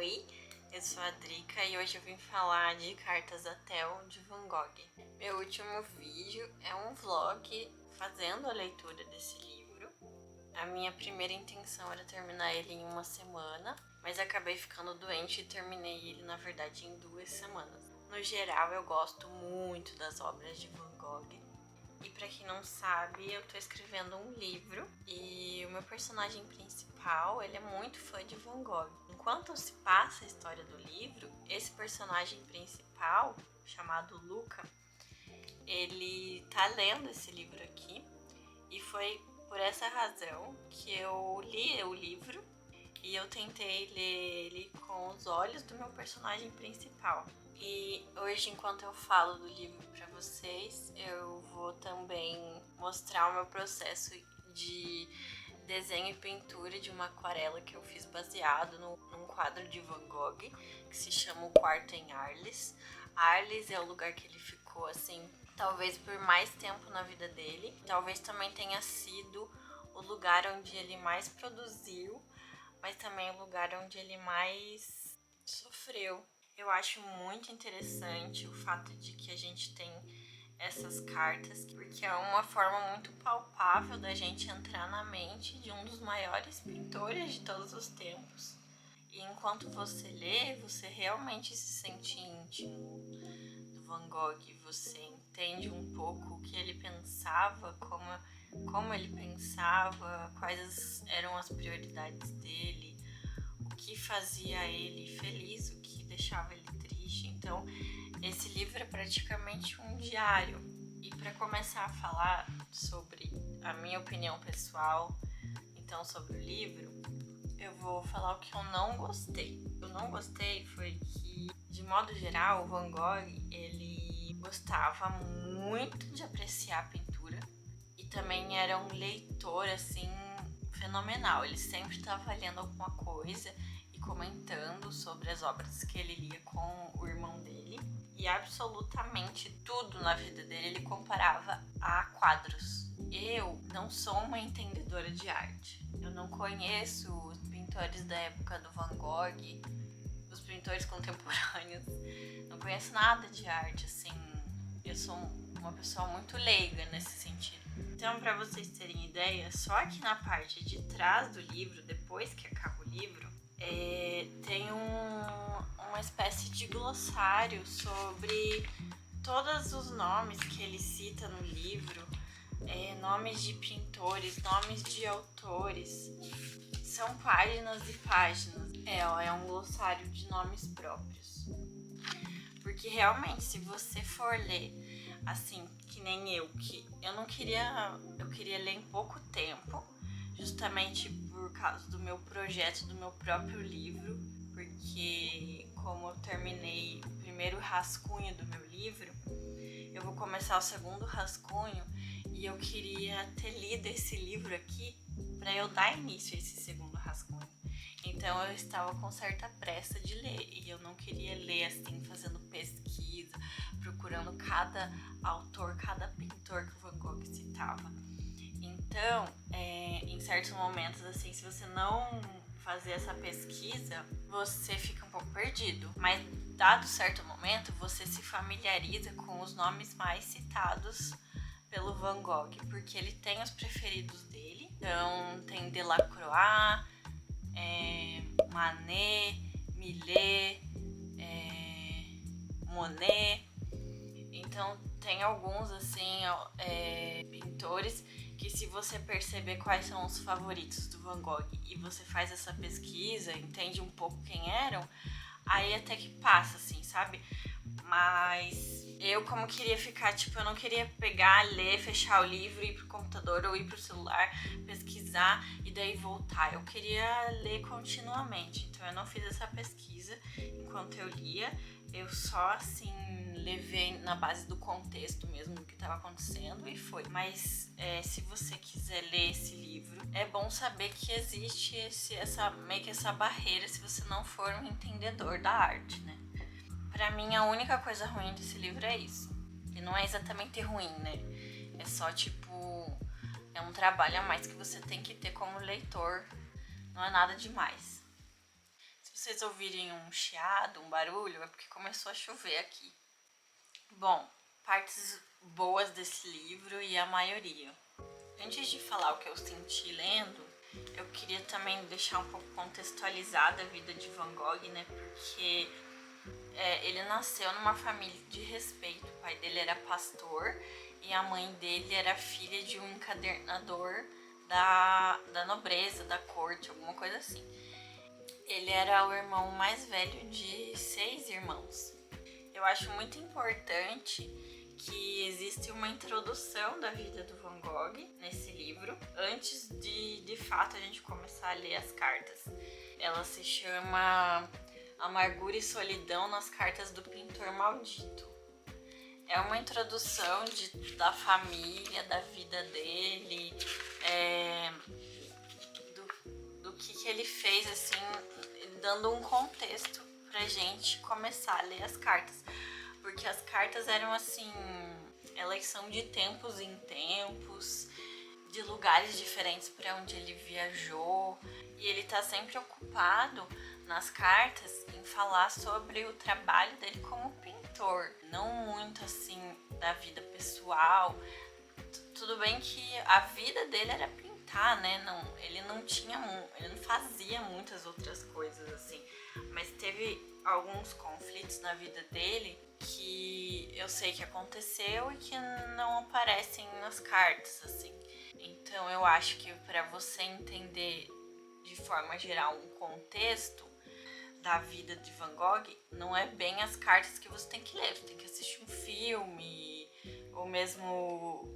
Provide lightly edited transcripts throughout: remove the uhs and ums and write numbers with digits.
Oi, eu sou a Drica e hoje eu vim falar de Cartas a Theo de Van Gogh. Meu último vídeo é um vlog fazendo a leitura desse livro. A minha primeira intenção era terminar ele em uma semana, mas acabei ficando doente e terminei ele, na verdade, em 2 semanas. No geral, eu gosto muito das obras de Van Gogh. E pra quem não sabe, eu tô escrevendo um livro e o meu personagem principal, ele é muito fã de Van Gogh. Enquanto se passa a história do livro, esse personagem principal, chamado Luca, ele tá lendo esse livro aqui e foi por essa razão que eu li o livro e eu tentei ler ele com os olhos do meu personagem principal. E hoje, enquanto eu falo do livro para vocês, eu vou também mostrar o meu processo de desenho e pintura de uma aquarela que eu fiz baseado num quadro de Van Gogh, que se chama O Quarto em Arles. Arles é o lugar que ele ficou, assim, talvez por mais tempo na vida dele. Talvez também tenha sido o lugar onde ele mais produziu, mas também o lugar onde ele mais sofreu. Eu acho muito interessante o fato de que a gente tem essas cartas, porque é uma forma muito palpável da gente entrar na mente de um dos maiores pintores de todos os tempos. E enquanto você lê, você realmente se sente íntimo do Van Gogh, você entende um pouco o que ele pensava, como ele pensava, quais eram as prioridades dele, o que fazia ele feliz, o que deixava ele triste. Então, esse livro é praticamente um diário. E para começar a falar sobre a minha opinião pessoal, então sobre o livro, eu vou falar o que eu não gostei. O que eu não gostei foi que, de modo geral, o Van Gogh, ele gostava muito de apreciar a pintura e também era um leitor, assim, fenomenal. Ele sempre estava lendo alguma coisa e comentando sobre as obras que ele lia com o irmão dele. E absolutamente tudo na vida dele ele comparava a quadros. Eu não sou uma entendedora de arte. Eu não conheço os pintores da época do Van Gogh, os pintores contemporâneos. Não conheço nada de arte, assim. Eu sou uma pessoa muito leiga nesse sentido. Então, para vocês terem ideia, só aqui na parte de trás do livro, depois que acaba o livro, tem uma espécie de glossário sobre todos os nomes que ele cita no livro, nomes de pintores, nomes de autores. São páginas e páginas. É um glossário de nomes próprios. Porque realmente, se você for ler assim, que nem eu, que eu queria ler em pouco tempo, justamente por causa do meu projeto, do meu próprio livro, porque como eu terminei o primeiro rascunho do meu livro, eu vou começar o segundo rascunho e eu queria ter lido esse livro aqui para eu dar início a esse segundo rascunho. Então eu estava com certa pressa de ler e eu não queria ler assim, fazendo pesquisa, procurando cada autor, cada pintor que o Van Gogh citava. Então, em certos momentos, assim, se você não fazer essa pesquisa, você fica um pouco perdido. Mas, dado certo momento, você se familiariza com os nomes mais citados pelo Van Gogh, porque ele tem os preferidos dele. Então, tem Delacroix, Manet, Millet, Monet. Então tem alguns assim pintores que, se você perceber quais são os favoritos do Van Gogh e você faz essa pesquisa, entende um pouco quem eram, aí até que passa, assim, sabe? Mas eu, como queria ficar, tipo, eu não queria pegar, ler, fechar o livro, ir pro computador ou ir pro celular, pesquisar e daí voltar. Eu queria ler continuamente, então eu não fiz essa pesquisa enquanto eu lia. Eu só, assim, levei na base do contexto mesmo do que estava acontecendo e foi. Mas se você quiser ler esse livro, é bom saber que existe meio que essa barreira se você não for um entendedor da arte, né? Pra mim, a única coisa ruim desse livro é isso. E não é exatamente ruim, né? É só, tipo, é um trabalho a mais que você tem que ter como leitor. Não é nada demais. Se vocês ouvirem um chiado, um barulho, é porque começou a chover aqui. Bom, partes boas desse livro e a maioria. Antes de falar o que eu senti lendo, eu queria também deixar um pouco contextualizada a vida de Van Gogh, né? Porque ele nasceu numa família de respeito. O pai dele era pastor e a mãe dele era filha de um encadernador da nobreza, da corte, alguma coisa assim. Ele era o irmão mais velho de 6 irmãos. Eu acho muito importante que existe uma introdução da vida do Van Gogh nesse livro, antes de fato a gente começar a ler as cartas. Ela se chama Amargura e Solidão nas Cartas do Pintor Maldito. É uma introdução da família, da vida dele, do que ele fez, assim, dando um contexto pra gente começar a ler as cartas. Porque as cartas eram, assim, elas são de tempos em tempos, de lugares diferentes para onde ele viajou. E ele tá sempre ocupado nas cartas em falar sobre o trabalho dele como pintor. Não muito, assim, da vida pessoal. Tudo bem que a vida dele era pintar, né? Ele não fazia muitas outras coisas, assim. Mas teve alguns conflitos na vida dele que eu sei que aconteceu e que não aparecem nas cartas, assim. Então eu acho que para você entender de forma geral um contexto da vida de Van Gogh, não é bem as cartas que você tem que ler. Você tem que assistir um filme ou mesmo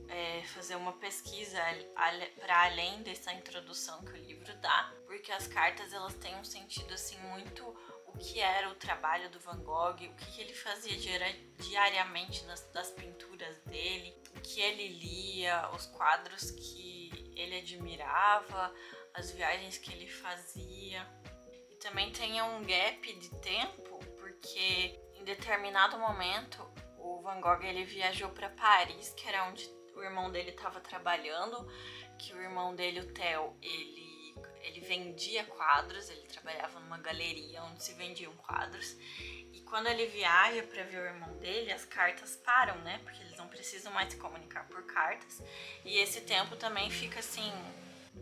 fazer uma pesquisa para além dessa introdução que o livro dá, porque as cartas elas têm um sentido assim muito o que era o trabalho do Van Gogh, o que ele fazia diariamente das pinturas dele, o que ele lia, os quadros que ele admirava, as viagens que ele fazia. E também tem um gap de tempo, porque em determinado momento o Van Gogh ele viajou para Paris, que era onde o irmão dele estava trabalhando, que o irmão dele, o Theo, ele vendia quadros, ele trabalhava numa galeria onde se vendiam quadros. E quando ele viaja para ver o irmão dele, as cartas param, né? Porque eles não precisam mais se comunicar por cartas. E esse tempo também fica assim,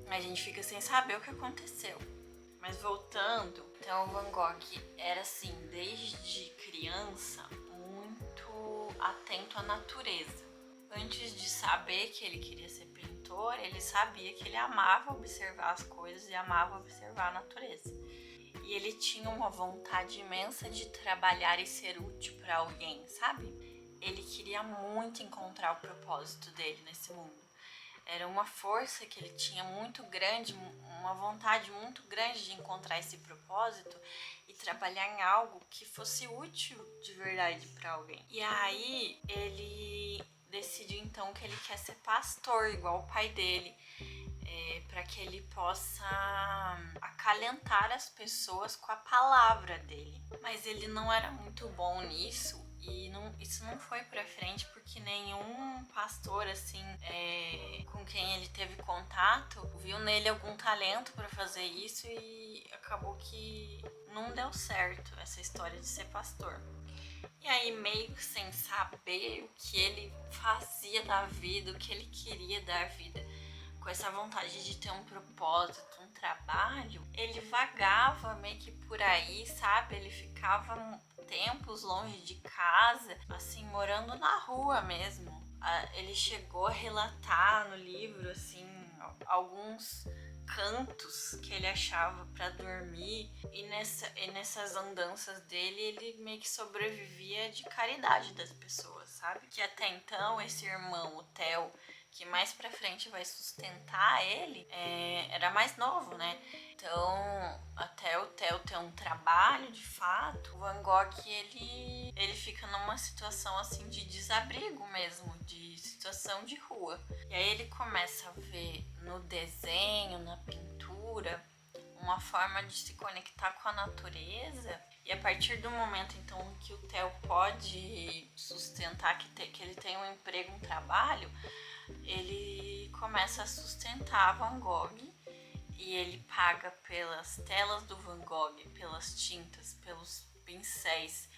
a gente fica sem saber o que aconteceu. Mas voltando, então o Van Gogh era assim, desde criança, muito atento à natureza. Antes de saber que ele queria ser pintor, ele sabia que ele amava observar as coisas e amava observar a natureza. E ele tinha uma vontade imensa de trabalhar e ser útil para alguém, sabe? Ele queria muito encontrar o propósito dele nesse mundo. Era uma força que ele tinha muito grande, uma vontade muito grande de encontrar esse propósito e trabalhar em algo que fosse útil de verdade para alguém. E aí ele decidiu então que ele quer ser pastor, igual o pai dele, para que ele possa acalentar as pessoas com a palavra dele. Mas ele não era muito bom nisso. E isso não foi pra frente porque nenhum pastor, assim, com quem ele teve contato, viu nele algum talento pra fazer isso e acabou que não deu certo essa história de ser pastor. E aí, meio que sem saber o que ele fazia da vida, o que ele queria da vida, com essa vontade de ter um propósito, um trabalho, ele vagava meio que por aí, sabe? Ele ficava tempos longe de casa, assim, morando na rua mesmo. Ele chegou a relatar no livro, assim, alguns cantos que ele achava para dormir, e nessas andanças dele ele meio que sobrevivia de caridade das pessoas, sabe? Que até então esse irmão, o Theo, que mais pra frente vai sustentar ele, era mais novo, né? Então, até o Theo ter um trabalho de fato, o Van Gogh ele fica numa situação assim de desabrigo mesmo, de situação de rua. E aí ele começa a ver no desenho, na pintura, uma forma de se conectar com a natureza. E a partir do momento então que o Theo pode sustentar, que ele tem um emprego, um trabalho, ele começa a sustentar Van Gogh e ele paga pelas telas do Van Gogh, pelas tintas, pelos pincéis,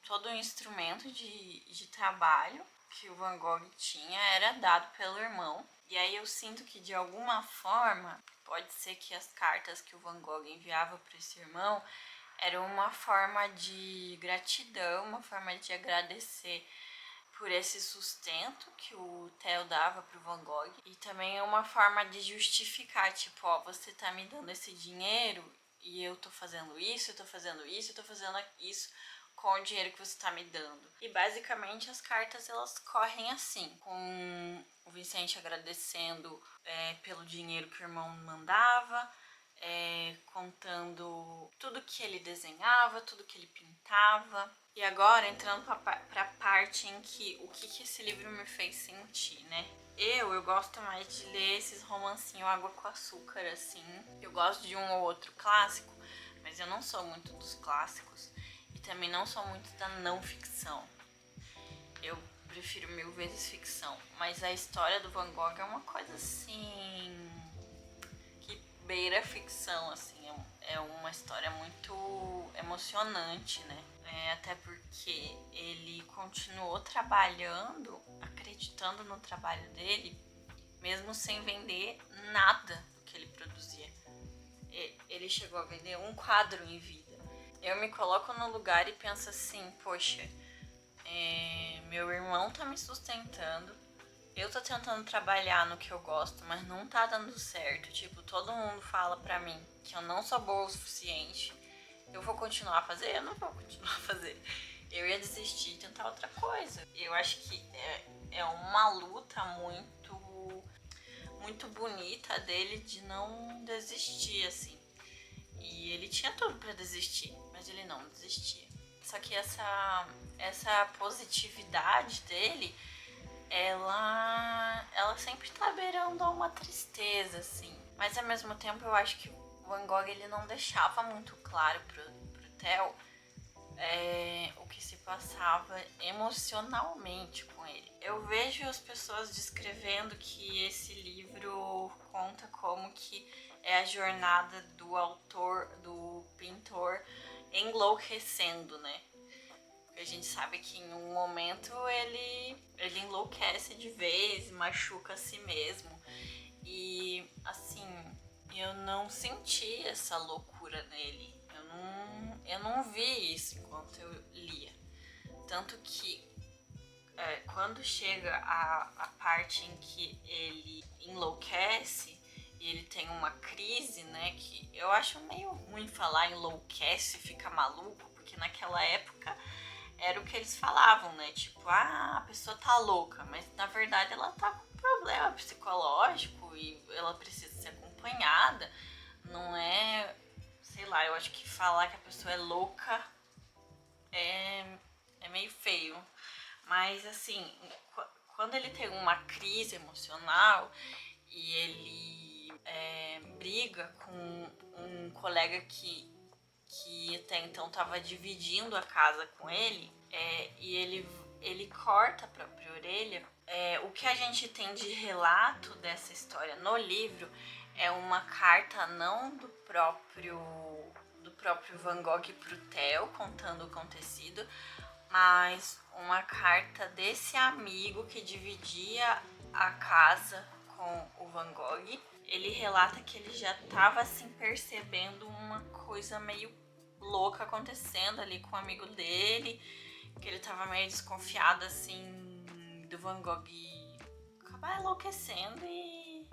todo o instrumento de trabalho que o Van Gogh tinha era dado pelo irmão. E aí eu sinto que de alguma forma, pode ser que as cartas que o Van Gogh enviava para esse irmão era uma forma de gratidão, uma forma de agradecer por esse sustento que o Theo dava pro Van Gogh. E também é uma forma de justificar, tipo, ó, você tá me dando esse dinheiro e eu tô fazendo isso, eu tô fazendo isso, eu tô fazendo isso com o dinheiro que você tá me dando. E basicamente as cartas elas correm assim, com o Vicente agradecendo pelo dinheiro que o irmão mandava, contando tudo que ele desenhava, tudo que ele pintava. E agora entrando pra parte em que o que esse livro me fez sentir, né? Eu gosto mais de ler esses romancinhos água com açúcar, assim. Eu gosto de um ou outro clássico, mas eu não sou muito dos clássicos. E também não sou muito da não ficção. Eu prefiro 1000 vezes ficção. Mas a história do Van Gogh é uma coisa assim que beira a ficção, assim. É uma história muito emocionante, né? Até porque ele continuou trabalhando, acreditando no trabalho dele, mesmo sem vender nada do que ele produzia. Ele chegou a vender um quadro em vida. Eu me coloco no lugar e penso assim, poxa, meu irmão tá me sustentando, eu tô tentando trabalhar no que eu gosto, mas não tá dando certo. Tipo, todo mundo fala pra mim que eu não sou boa o suficiente. Eu vou continuar a fazer? Eu não vou continuar a fazer. Eu ia desistir e tentar outra coisa. Eu acho que é uma luta muito bonita dele de não desistir, assim. E ele tinha tudo pra desistir, mas ele não desistia. Só que essa positividade dele, ela sempre tá beirando a uma tristeza, assim. Mas ao mesmo tempo eu acho que o Van Gogh ele não deixava muito claro pro Theo o que se passava emocionalmente com ele. Eu vejo as pessoas descrevendo que esse livro conta como que é a jornada do autor, do pintor enlouquecendo, né? A gente sabe que em um momento ele enlouquece de vez, machuca a si mesmo. E assim, eu não senti essa loucura nele. Eu não vi isso enquanto eu lia. Tanto que quando chega a parte em que ele enlouquece e ele tem uma crise, né? Que eu acho meio ruim falar enlouquece, fica maluco, porque naquela época era o que eles falavam, né? Tipo, a pessoa tá louca, mas na verdade ela tá com problema psicológico e ela precisa ser acompanhada. Não é, sei lá, eu acho que falar que a pessoa é louca é meio feio. Mas assim, quando ele tem uma crise emocional e ele briga com um colega que até então estava dividindo a casa com ele, e ele corta a própria orelha. O que a gente tem de relato dessa história no livro é uma carta não do próprio Van Gogh pro Theo contando o acontecido, mas uma carta desse amigo que dividia a casa com o Van Gogh. Ele relata que ele já estava assim percebendo uma coisa meio louca acontecendo ali com o amigo dele, que ele estava meio desconfiado assim do Van Gogh acabar enlouquecendo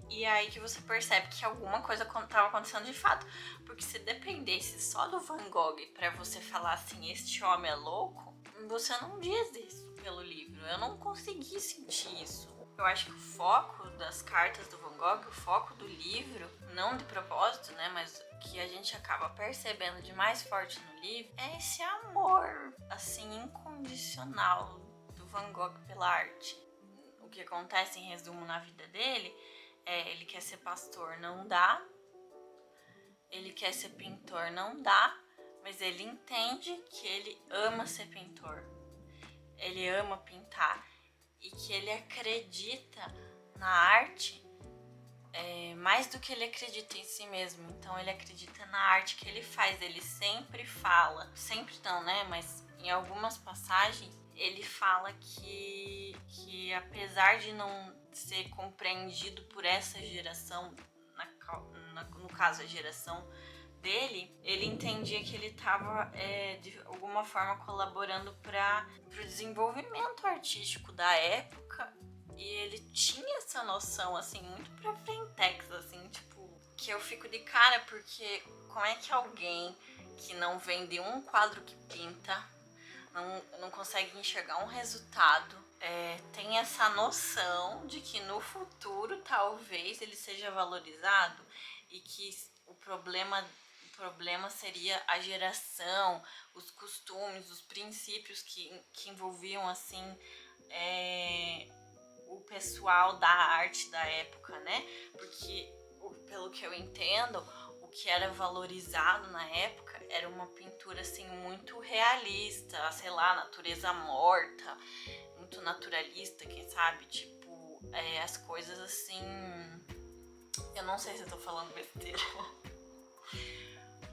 e aí que você percebe que alguma coisa estava acontecendo de fato, porque se dependesse só do Van Gogh para você falar assim, este homem é louco, você não diz isso pelo livro. Eu não consegui sentir isso. Eu acho que o foco das cartas do Van Gogh, o foco do livro, não de propósito, né, mas que a gente acaba percebendo de mais forte no livro, é esse amor, assim, incondicional do Van Gogh pela arte. O que acontece, em resumo, na vida dele ele quer ser pastor, não dá. Ele quer ser pintor, não dá. Mas ele entende que ele ama ser pintor. Ele ama pintar. E que ele acredita na arte mais do que ele acredita em si mesmo. Então ele acredita na arte que ele faz. Ele sempre fala, sempre não, né? Mas em algumas passagens ele fala que apesar de não ser compreendido por essa geração, no caso a geração dele, ele entendia que ele estava de alguma forma colaborando para o desenvolvimento artístico da época. E ele tinha essa noção, assim, muito pra frentex, assim, tipo, que eu fico de cara, porque como é que alguém que não vende um quadro que pinta, não consegue enxergar um resultado, tem essa noção de que no futuro talvez ele seja valorizado e que o problema seria a geração, os costumes, os princípios que envolviam, assim, o pessoal da arte da época, né? Porque, pelo que eu entendo, o que era valorizado na época era uma pintura, assim, muito realista, sei lá, natureza morta, muito naturalista, quem sabe? Tipo, as coisas assim... Eu não sei se eu tô falando besteira,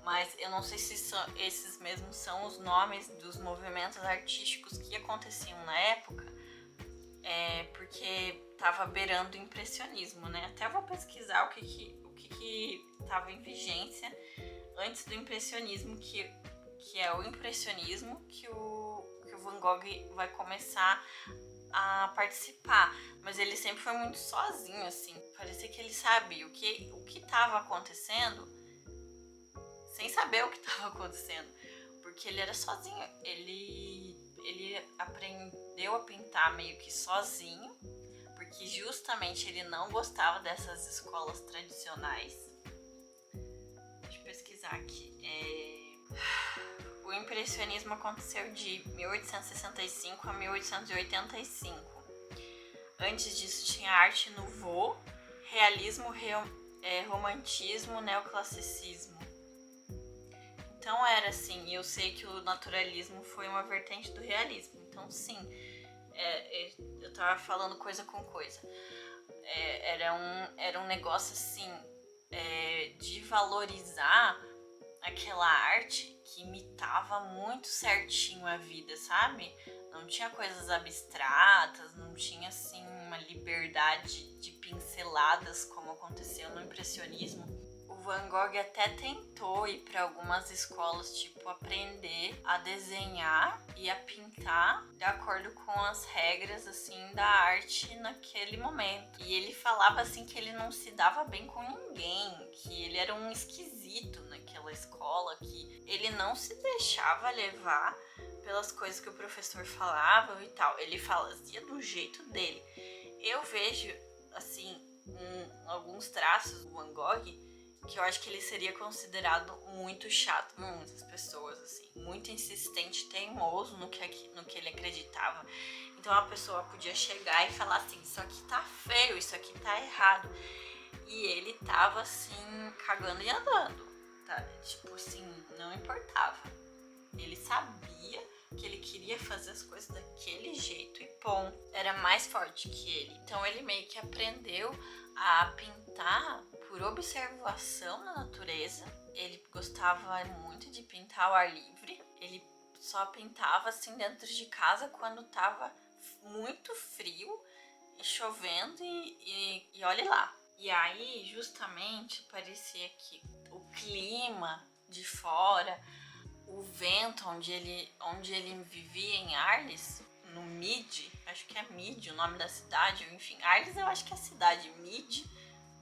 mas eu não sei se esses mesmos são os nomes dos movimentos artísticos que aconteciam na época, porque tava beirando o impressionismo, né? Até vou pesquisar o que tava em vigência antes do impressionismo, que é o impressionismo que o Van Gogh vai começar a participar. Mas ele sempre foi muito sozinho, assim. Parecia que ele sabia o que tava acontecendo sem saber o que tava acontecendo. Porque ele era sozinho. Ele aprendeu a pintar meio que sozinho, porque justamente ele não gostava dessas escolas tradicionais. Deixa eu pesquisar aqui. O impressionismo aconteceu de 1865 a 1885. Antes disso tinha arte nouveau, realismo, romantismo, neoclassicismo. Então era assim, eu sei que o naturalismo foi uma vertente do realismo. Então sim, eu tava falando coisa com coisa. Era um negócio assim, de valorizar aquela arte que imitava muito certinho a vida, sabe? Não tinha coisas abstratas, não tinha assim uma liberdade de pinceladas como aconteceu no impressionismo. O Van Gogh até tentou ir para algumas escolas, tipo, aprender a desenhar e a pintar de acordo com as regras, assim, da arte naquele momento. E ele falava, assim, que ele não se dava bem com ninguém, que ele era um esquisito naquela escola, que ele não se deixava levar pelas coisas que o professor falava e tal. Ele fazia do jeito dele. Eu vejo, assim, alguns traços do Van Gogh que eu acho que ele seria considerado muito chato por muitas pessoas, assim, muito insistente, teimoso no que ele acreditava. Então a pessoa podia chegar e falar assim, isso aqui tá feio, isso aqui tá errado. E ele tava assim, cagando e andando, tá? Tipo assim, não importava. Ele sabia que ele queria fazer as coisas daquele jeito e ponto. Era mais forte que ele. Então ele meio que aprendeu a pintar por observação na natureza. Ele gostava muito de pintar ao ar livre. Ele só pintava assim dentro de casa quando tava muito frio e chovendo e olhe lá. E aí, justamente, parecia que o clima de fora, o vento onde ele vivia em Arles, no Mid, acho que é Mid o nome da cidade, enfim, Arles eu acho que é a cidade, Mid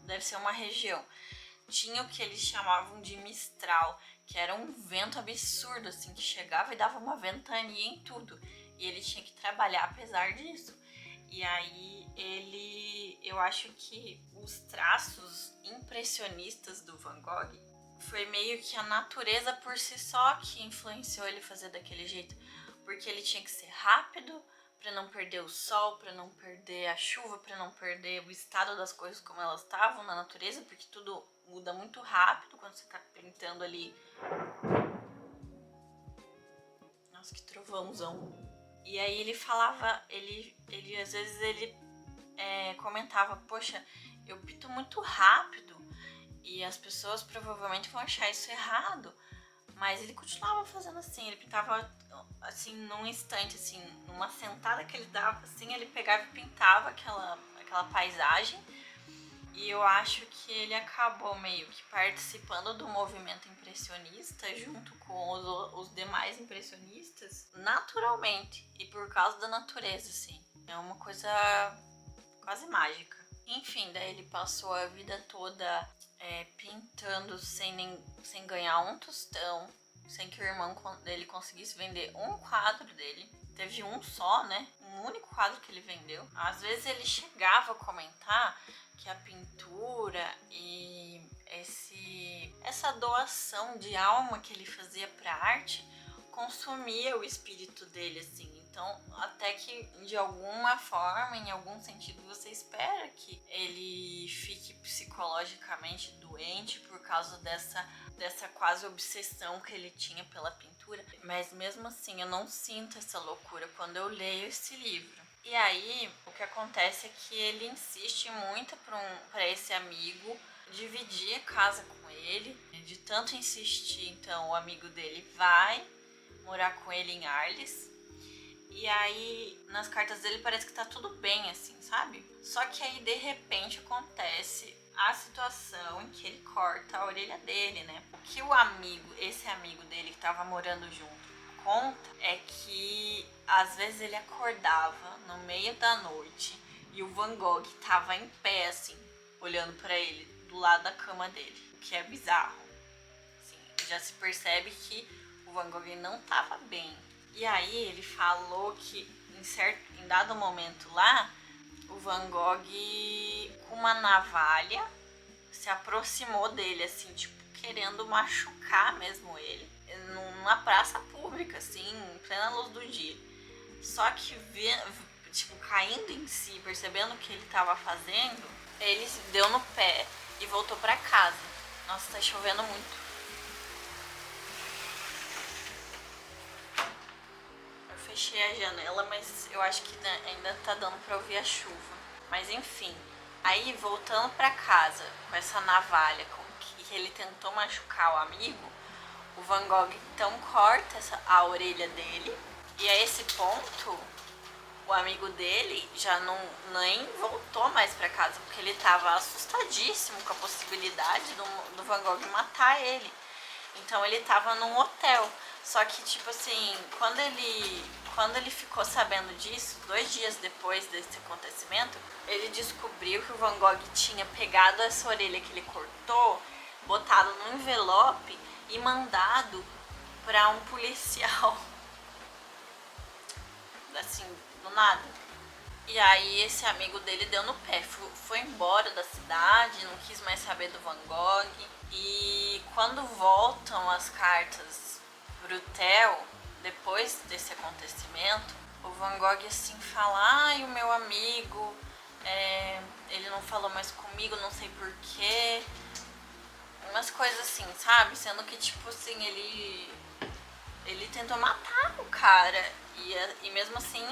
deve ser uma região. Tinha o que eles chamavam de mistral, que era um vento absurdo, assim, que chegava e dava uma ventania em tudo. E ele tinha que trabalhar apesar disso. E aí eu acho que os traços impressionistas do Van Gogh foi meio que a natureza por si só que influenciou ele fazer daquele jeito. Porque ele tinha que ser rápido, para não perder o sol, para não perder a chuva, para não perder o estado das coisas como elas estavam na natureza, porque tudo muda muito rápido quando você tá pintando ali. Nossa, que trovãozão. E aí ele falava, ele às vezes ele comentava, poxa, eu pinto muito rápido e as pessoas provavelmente vão achar isso errado. Mas ele continuava fazendo assim, ele pintava assim num instante, assim, numa sentada que ele dava, assim, ele pegava e pintava aquela paisagem. E eu acho que ele acabou meio que participando do movimento impressionista junto com os demais impressionistas naturalmente e por causa da natureza, assim. É uma coisa quase mágica. Enfim, daí ele passou a vida toda pintando sem ganhar um tostão, sem que o irmão dele conseguisse vender um quadro dele. Teve um só, né? Um único quadro que ele vendeu. Às vezes ele chegava a comentar que a pintura e essa doação de alma que ele fazia para a arte consumia o espírito dele, assim. Então, até que de alguma forma, em algum sentido, você espera que ele fique psicologicamente doente por causa dessa quase obsessão que ele tinha pela pintura. Mas mesmo assim, eu não sinto essa loucura quando eu leio esse livro. E aí, o que acontece é que ele insiste muito para esse amigo dividir a casa com ele. De tanto insistir, então, o amigo dele vai morar com ele em Arles. E aí, nas cartas dele parece que tá tudo bem, assim, sabe? Só que aí, de repente, acontece a situação em que ele corta a orelha dele, né? O que esse amigo dele que tava morando junto, conta é que às vezes ele acordava no meio da noite e o Van Gogh tava em pé, assim, olhando pra ele, do lado da cama dele, o que é bizarro. Assim, já se percebe que o Van Gogh não tava bem. E aí ele falou que em dado momento lá, o Van Gogh, com uma navalha, se aproximou dele, assim, tipo, querendo machucar mesmo ele, numa praça pública, assim, em plena luz do dia. Só que, tipo, caindo em si, percebendo o que ele tava fazendo, ele se deu no pé e voltou pra casa. Nossa, tá chovendo muito. Eu fechei a janela, mas eu acho que ainda tá dando pra ouvir a chuva. Mas enfim, aí voltando pra casa com essa navalha com que ele tentou machucar o amigo, o Van Gogh então corta a orelha dele. E a esse ponto, o amigo dele já nem voltou mais pra casa, porque ele tava assustadíssimo com a possibilidade do Van Gogh matar ele. Então ele tava num hotel. Só que, tipo assim, quando ele ficou sabendo disso, 2 dias depois desse acontecimento, ele descobriu que o Van Gogh tinha pegado essa orelha que ele cortou, botado num envelope e mandado pra um policial. Assim, do nada. E aí esse amigo dele deu no pé, foi embora da cidade, não quis mais saber do Van Gogh. E quando voltam as cartas pro Theo, depois desse acontecimento, o Van Gogh assim fala, ai, o meu amigo, ele não falou mais comigo, não sei porquê. Umas coisas assim, sabe? Sendo que, tipo assim, ele tentou matar o cara. E mesmo assim,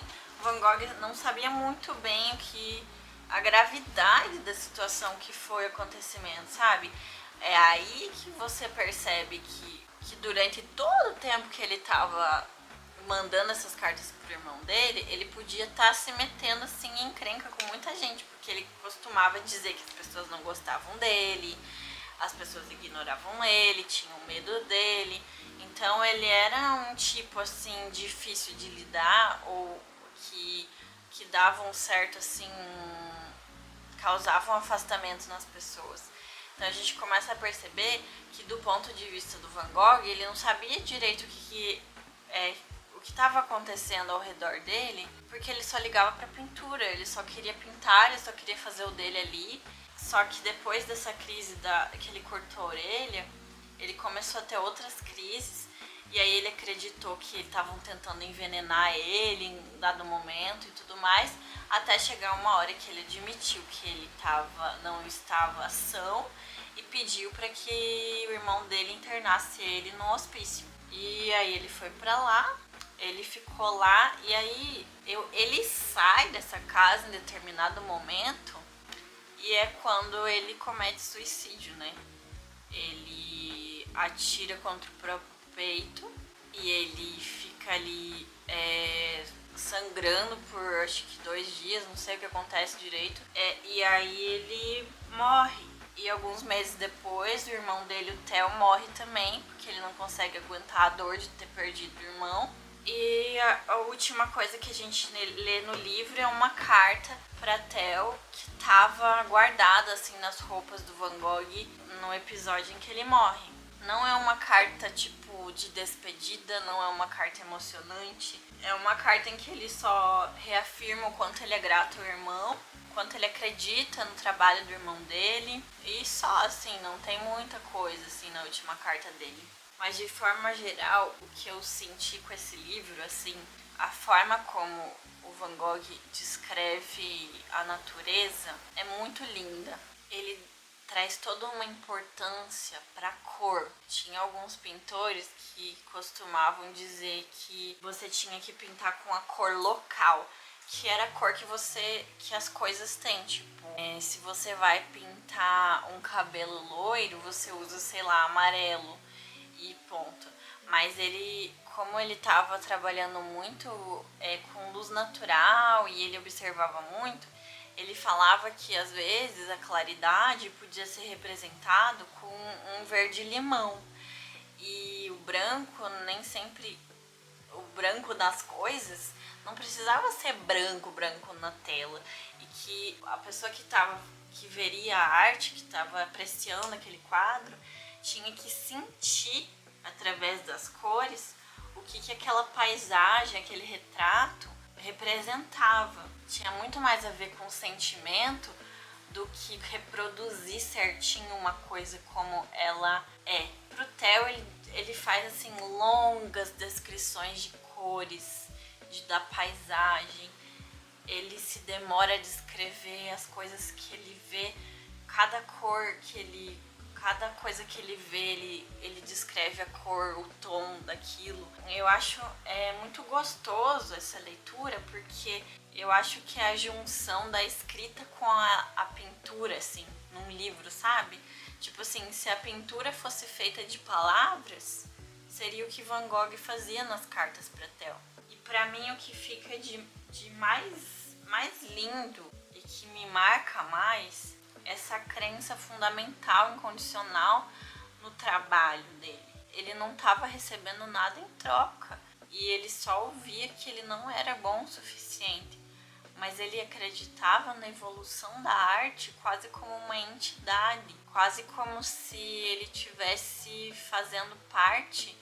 o Van Gogh não sabia muito bem a gravidade da situação que foi o acontecimento, sabe? É aí que você percebe que durante todo o tempo que ele tava mandando essas cartas pro irmão dele, ele podia estar se metendo assim em encrenca com muita gente, porque ele costumava dizer que as pessoas não gostavam dele, as pessoas ignoravam ele, tinham medo dele. Então ele era um tipo assim difícil de lidar, ou que dava um certo assim, causava um afastamento nas pessoas. Então a gente começa a perceber que do ponto de vista do Van Gogh, ele não sabia direito o que estava acontecendo ao redor dele, porque ele só ligava para pintura, ele só queria pintar, ele só queria fazer o dele ali. Só que depois dessa crise que ele cortou a orelha, ele começou a ter outras crises, e aí ele acreditou que estavam tentando envenenar ele em dado momento e tudo mais, até chegar uma hora que ele admitiu que ele não estava são e pediu para que o irmão dele internasse ele no hospício. E aí ele foi para lá, ele ficou lá, e aí ele sai dessa casa em determinado momento E é quando ele comete suicídio, né? Ele atira contra o próprio peito e ele fica ali sangrando por acho que 2 dias, não sei o que acontece direito. E aí ele morre. E alguns meses depois, o irmão dele, o Theo, morre também, porque ele não consegue aguentar a dor de ter perdido o irmão. E a última coisa que a gente lê no livro é uma carta para Theo que estava guardada assim nas roupas do Van Gogh no episódio em que ele morre. Não é uma carta tipo de despedida, não é uma carta emocionante. É uma carta em que ele só reafirma o quanto ele é grato ao irmão, o quanto ele acredita no trabalho do irmão dele. E só assim, não tem muita coisa assim na última carta dele. Mas de forma geral, o que eu senti com esse livro, assim, a forma como o Van Gogh descreve a natureza é muito linda. Ele traz toda uma importância para a cor. Tinha alguns pintores que costumavam dizer que você tinha que pintar com a cor local, que era a cor que as coisas têm, tipo, se você vai pintar um cabelo loiro, você usa, sei lá, amarelo e ponto. Mas ele, como ele estava trabalhando muito com luz natural e ele observava muito, ele falava que às vezes a claridade podia ser representado com um verde limão. E o branco nem sempre, o branco das coisas não precisava ser branco na tela. E que a pessoa que veria a arte, que estava apreciando aquele quadro, tinha que sentir através das cores o que aquela paisagem, aquele retrato representava. Tinha muito mais a ver com o sentimento do que reproduzir certinho uma coisa como ela é. Pro Theo, ele faz assim longas descrições de cores, da paisagem. Ele se demora a descrever as coisas que ele vê, cada coisa que ele vê, ele descreve a cor, o tom daquilo. Eu acho muito gostoso essa leitura, porque eu acho que é a junção da escrita com a pintura, assim, num livro, sabe? Tipo assim, se a pintura fosse feita de palavras, seria o que Van Gogh fazia nas cartas para Theo. E para mim o que fica de mais lindo e que me marca mais essa crença fundamental, incondicional no trabalho dele. Ele não estava recebendo nada em troca e ele só ouvia que ele não era bom o suficiente. Mas ele acreditava na evolução da arte quase como uma entidade, quase como se ele tivesse fazendo parte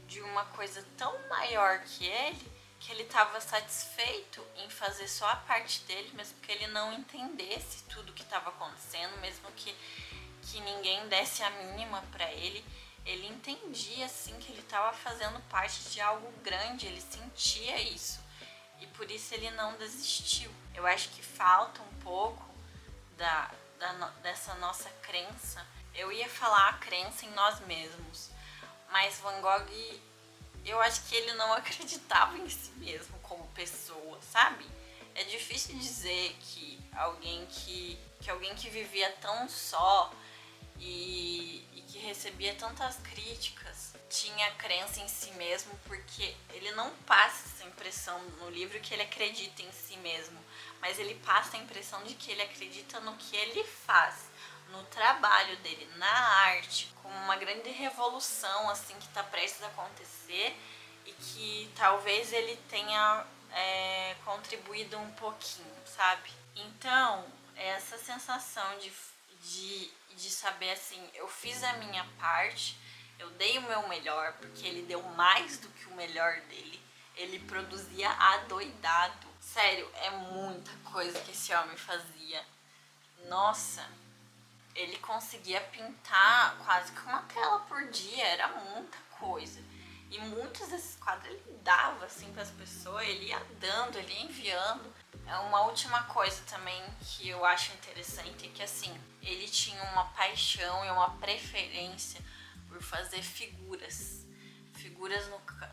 de uma coisa tão maior que ele estava satisfeito em fazer só a parte dele, mesmo que ele não entendesse tudo que estava acontecendo, mesmo que ninguém desse a mínima para ele. Ele entendia assim que ele estava fazendo parte de algo grande, ele sentia isso e por isso ele não desistiu. Eu acho que falta um pouco dessa nossa crença. Eu ia falar a crença em nós mesmos, mas Van Gogh, eu acho que ele não acreditava em si mesmo como pessoa, sabe? É difícil dizer que alguém que vivia tão só e que recebia tantas críticas tinha crença em si mesmo, porque ele não passa essa impressão no livro que ele acredita em si mesmo, mas ele passa a impressão de que ele acredita no que ele faz, no trabalho dele, na arte, como uma grande revolução assim que está prestes a acontecer e que talvez ele tenha contribuído um pouquinho, sabe? Então, essa sensação de saber assim, eu fiz a minha parte, eu dei o meu melhor, porque ele deu mais do que o melhor dele. Ele produzia adoidado. Sério, é muita coisa que esse homem fazia. Nossa, ele conseguia pintar quase que uma tela por dia, era muita coisa. E muitos desses quadros ele dava assim para as pessoas, ele ia dando, ele ia enviando. É uma última coisa também que eu acho interessante é que assim, ele tinha uma paixão e uma preferência por fazer figuras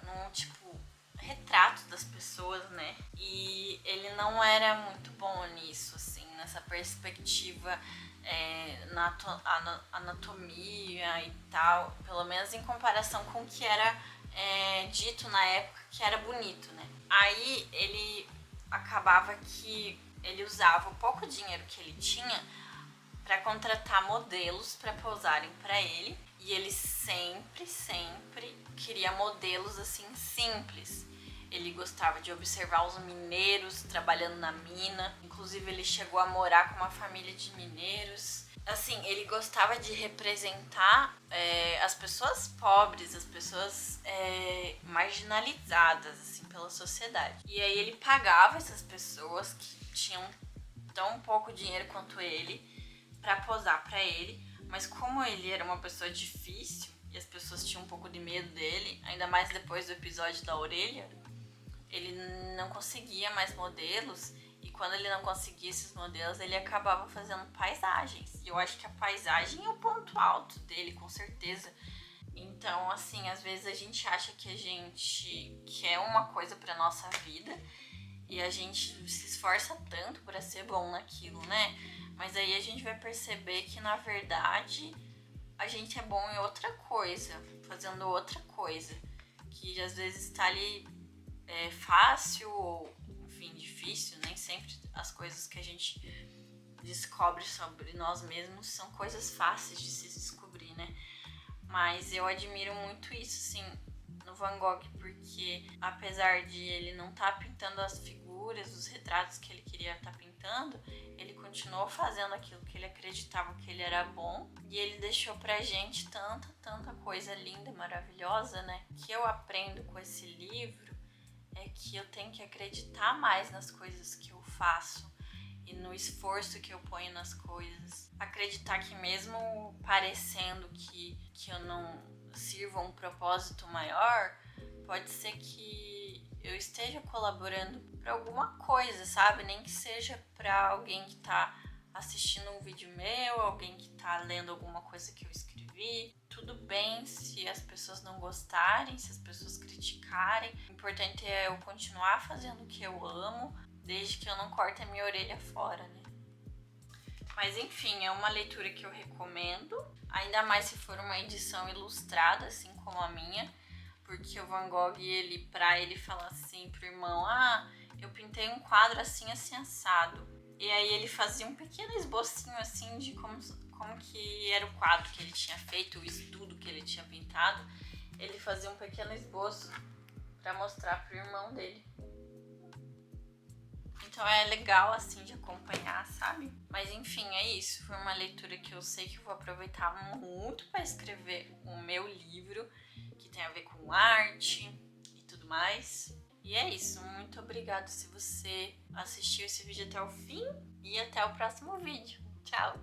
no tipo retratos das pessoas, né? E ele não era muito bom nisso, assim, nessa perspectiva na anatomia e tal, pelo menos em comparação com o que era dito na época que era bonito, né? Aí ele acabava que ele usava o pouco dinheiro que ele tinha para contratar modelos para posarem para ele, e ele sempre queria modelos assim simples. Ele gostava de observar os mineiros trabalhando na mina, inclusive ele chegou a morar com uma família de mineiros. Assim, ele gostava de representar as pessoas pobres, as pessoas marginalizadas assim, pela sociedade. E aí ele pagava essas pessoas que tinham tão pouco dinheiro quanto ele para posar para ele, mas como ele era uma pessoa difícil e as pessoas tinham um pouco de medo dele, ainda mais depois do episódio da orelha, ele não conseguia mais modelos, e quando ele não conseguia esses modelos, ele acabava fazendo paisagens. E eu acho que a paisagem é o ponto alto dele, com certeza. Então, assim, às vezes a gente acha que a gente quer uma coisa pra nossa vida e a gente se esforça tanto para ser bom naquilo, né? Mas aí a gente vai perceber que, na verdade, a gente é bom em outra coisa, fazendo outra coisa, que às vezes tá ali fácil ou, enfim, difícil. Nem sempre as coisas que a gente descobre sobre nós mesmos são coisas fáceis de se descobrir, né? Mas eu admiro muito isso, assim, no Van Gogh, porque apesar de ele não estar pintando as figuras, os retratos que ele queria estar pintando, ele continuou fazendo aquilo que ele acreditava que ele era bom, e ele deixou pra gente tanta coisa linda, maravilhosa, né? Que eu aprendo com esse livro é que eu tenho que acreditar mais nas coisas que eu faço e no esforço que eu ponho nas coisas. Acreditar que mesmo parecendo que eu não sirvo a um propósito maior, pode ser que eu esteja colaborando para alguma coisa, sabe? Nem que seja para alguém que tá assistindo um vídeo meu, alguém que tá lendo alguma coisa que eu escrevi. Tudo bem se as pessoas não gostarem, se as pessoas criticarem. O importante é eu continuar fazendo o que eu amo, desde que eu não corte a minha orelha fora, né? Mas enfim, é uma leitura que eu recomendo, ainda mais se for uma edição ilustrada, assim como a minha, porque o Van Gogh, pra ele falar assim pro irmão, eu pintei um quadro assim, assim, assado. E aí ele fazia um pequeno esbocinho assim de como que era o quadro que ele tinha feito, o estudo que ele tinha pintado. Ele fazia um pequeno esboço pra mostrar pro irmão dele. Então é legal assim de acompanhar, sabe? Mas enfim, é isso. Foi uma leitura que eu sei que eu vou aproveitar muito para escrever o meu livro, que tem a ver com arte e tudo mais. E é isso. Muito obrigada se você assistiu esse vídeo até o fim, e até o próximo vídeo. Tchau!